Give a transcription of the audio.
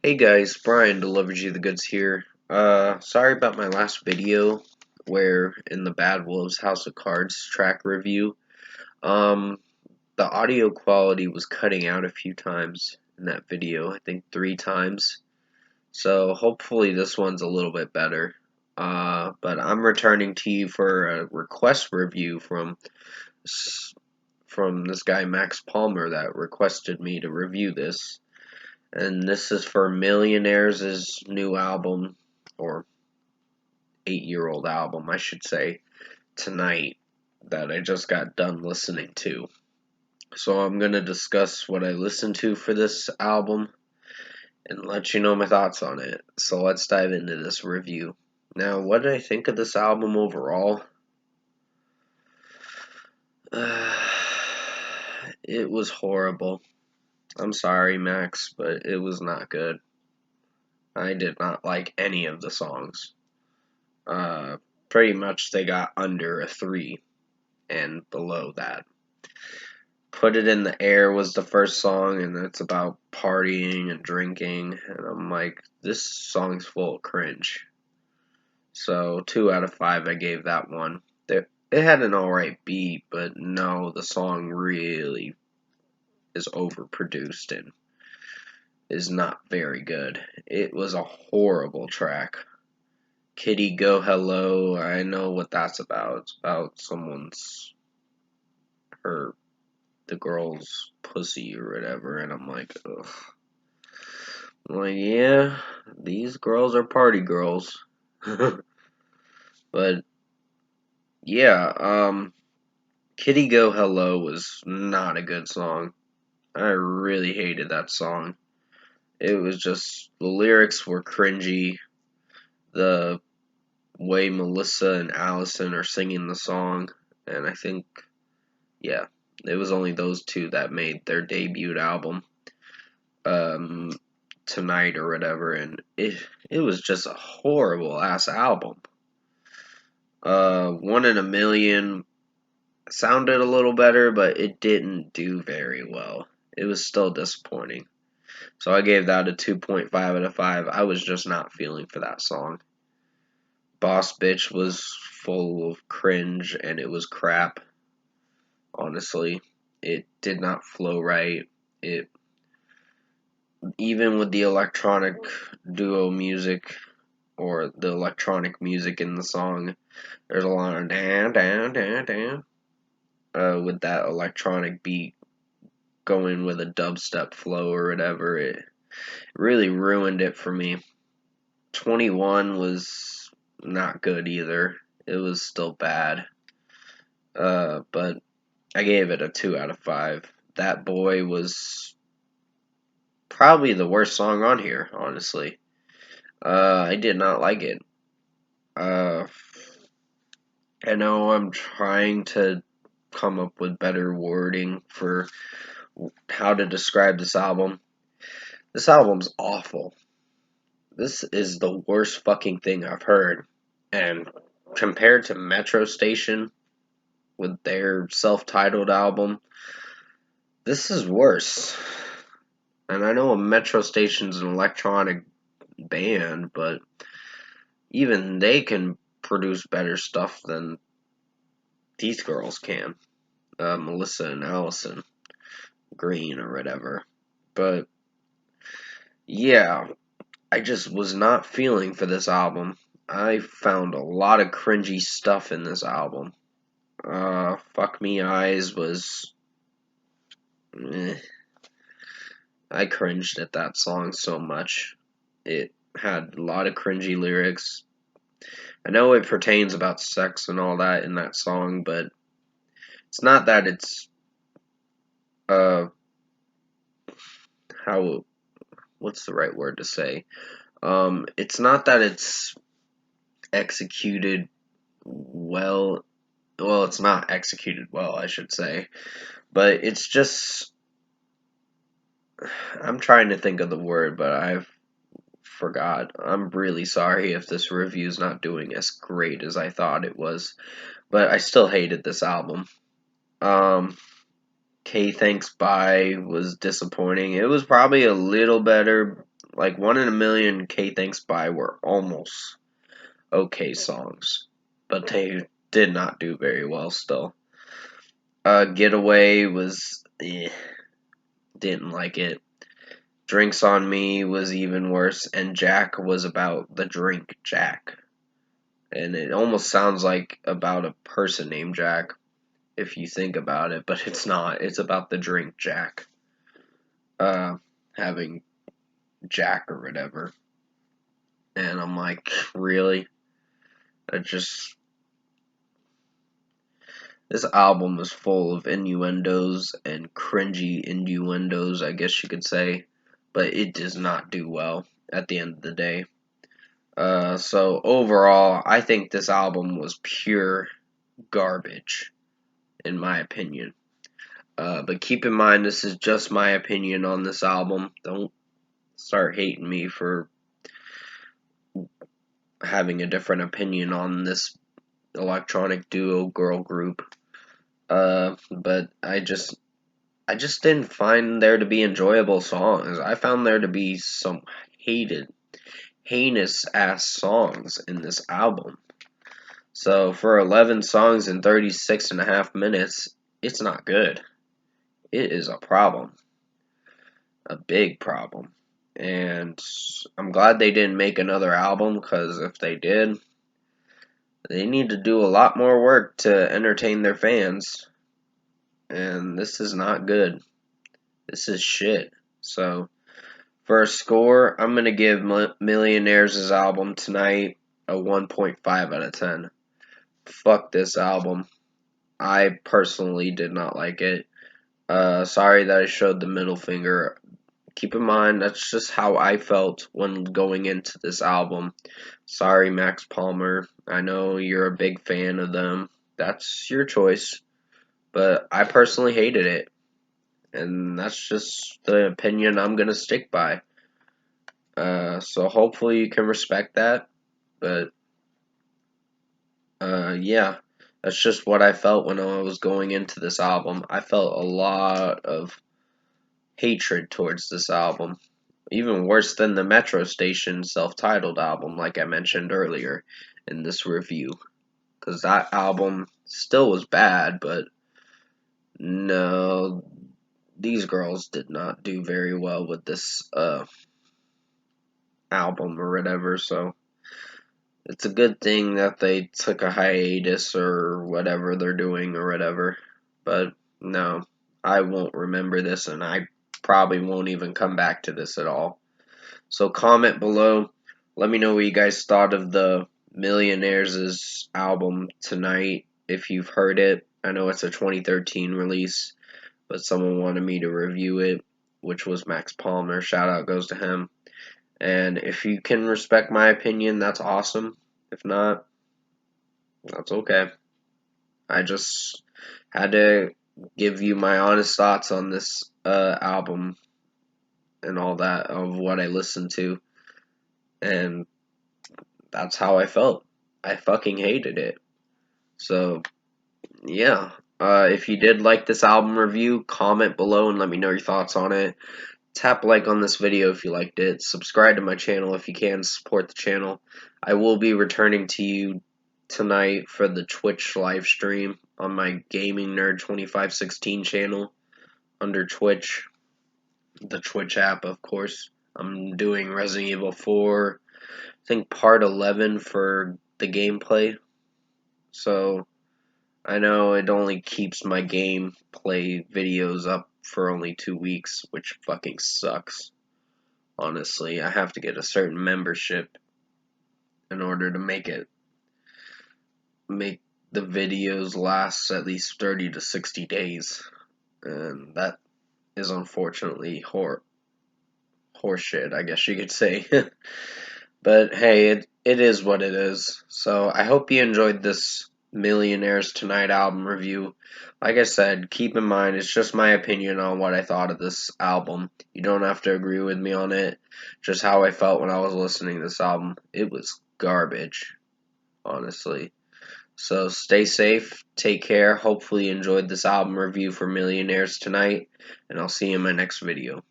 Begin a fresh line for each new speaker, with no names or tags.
Hey guys, Brian delivers you the goods here. Sorry about my last video where in the Bad Wolves House of Cards track review. Um, the audio quality was cutting out a few times in that video, I think 3 times. So hopefully this one's a little bit better. But I'm returning to you for a request review from this guy Max Palmer that requested me to review this. And this is for Millionaires' new album, or 8-year-old album, I should say, Tonight, that I just got done listening to. So I'm going to discuss what I listened to for this album and let you know my thoughts on it. So let's dive into this review. Now, what did I think of this album overall? It was horrible. I'm sorry, Max, but it was not good. I did not like any of the songs. Pretty much they got under a 3 and below that. Put It in the Air was the first song, and it's about partying and drinking, and I'm like, this song's full of cringe. So 2 out of 5 I gave that one. It had an alright beat, but no, the song really is overproduced and is not very good. It was a horrible track. Kitty Go Hello, I know what that's about. It's about the girl's pussy or whatever, and I'm like, ugh. I'm like, yeah, these girls are party girls. But, yeah, Kitty Go Hello was not a good song. I really hated that song. It was just, the lyrics were cringy. The way Melissa and Allison are singing the song, and I think, yeah, it was only those two that made their debut album, Tonight or whatever, and it was just a horrible ass album. One in a Million sounded a little better, but it didn't do very well. It was still disappointing. So I gave that a 2.5 out of 5. I was just not feeling for that song. Boss Bitch was full of cringe and it was crap. Honestly, it did not flow right. It Even with the electronic duo music or the electronic music in the song, there's a lot of dan dan dan dan with that electronic beat going with a dubstep flow or whatever. It really ruined it for me. 21 was not good either. It was still bad. But I gave it a 2 out of 5. That Boy was probably the worst song on here, honestly. I did not like it. Uh, I know I'm trying to come up with better wording for how to describe this album. This album's awful. This is the worst fucking thing I've heard. And compared to Metro Station with their self-titled album, this is worse. And I know Metro Station's an electronic band, but even they can produce better stuff than these girls can. Melissa and Allison Green or whatever. But yeah, I just was not feeling for this album. I found a lot of cringy stuff in this album. Fuck Me Eyes was... I cringed at that song so much. It had a lot of cringy lyrics. I know it pertains about sex and all that in that song, but it's not that it's, what's the right word to say? It's not that it's executed well. Well, it's not executed well, I should say. But it's just, I'm trying to think of the word, but I've forgot. I'm really sorry if this review's not doing as great as I thought it was. But I still hated this album. K Thanks Bye was disappointing. It was probably a little better Like 1 in a Million, K Thanks Bye were almost okay songs, but they did not do very well still. Getaway was, didn't like it. Drinks on Me was even worse, and Jack was about the drink Jack. And it almost sounds like about a person named Jack, if you think about it, but it's not. It's about the drink Jack. Having Jack or whatever. And I'm like, really? I just. This album is full of innuendos and cringy innuendos, I guess you could say. But it does not do well at the end of the day. So overall, I think this album was pure garbage, in my opinion. But keep in mind, this is just my opinion on this album. Don't start hating me for having a different opinion on this electronic duo girl group. But I just didn't find there to be enjoyable songs. I found there to be some heinous ass songs in this album. So for 11 songs in 36 and a half minutes, it's not good. It is a problem. A big problem. And I'm glad they didn't make another album, because if they did, they need to do a lot more work to entertain their fans. And this is not good. This is shit. So, for a score, I'm going to give Millionaires' album tonight a 1.5 out of 10. Fuck this album. I personally did not like it. Sorry that I showed the middle finger. Keep in mind, that's just how I felt when going into this album. Sorry, Max Palmer. I know you're a big fan of them. That's your choice. But I personally hated it. And that's just the opinion I'm going to stick by. So hopefully you can respect that. But, yeah. That's just what I felt when I was going into this album. I felt a lot of hatred towards this album. Even worse than the Metro Station self-titled album, like I mentioned earlier in this review. Because that album still was bad, but no, these girls did not do very well with this album or whatever, so it's a good thing that they took a hiatus or whatever they're doing or whatever. But no, I won't remember this, and I probably won't even come back to this at all. So comment below. Let me know what you guys thought of the Millionaires' album tonight, if you've heard it. I know it's a 2013 release, but someone wanted me to review it, which was Max Palmer. Shout out goes to him. And if you can respect my opinion, that's awesome. If not, that's okay. I just had to give you my honest thoughts on this album and all that of what I listened to. And that's how I felt. I fucking hated it. So, yeah. If you did like this album review, comment below and let me know your thoughts on it. Tap like on this video if you liked it. Subscribe to my channel if you can. Support the channel. I will be returning to you tonight for the Twitch live stream on my Gaming Nerd 2516 channel under Twitch. The Twitch app, of course. I'm doing Resident Evil 4, I think part 11 for the gameplay. So, I know it only keeps my gameplay videos up for only 2 weeks, which fucking sucks. Honestly, I have to get a certain membership in order to make the videos last at least 30 to 60 days. And that is unfortunately horseshit, I guess you could say. But hey, it is what it is. So I hope you enjoyed this Millionaires Tonight album review. Like I said, keep in mind, it's just my opinion on what I thought of this album. You don't have to agree with me on it. Just how I felt when I was listening to this album. It was garbage, honestly. So stay safe, take care. Hopefully you enjoyed this album review for Millionaires Tonight, and I'll see you in my next video.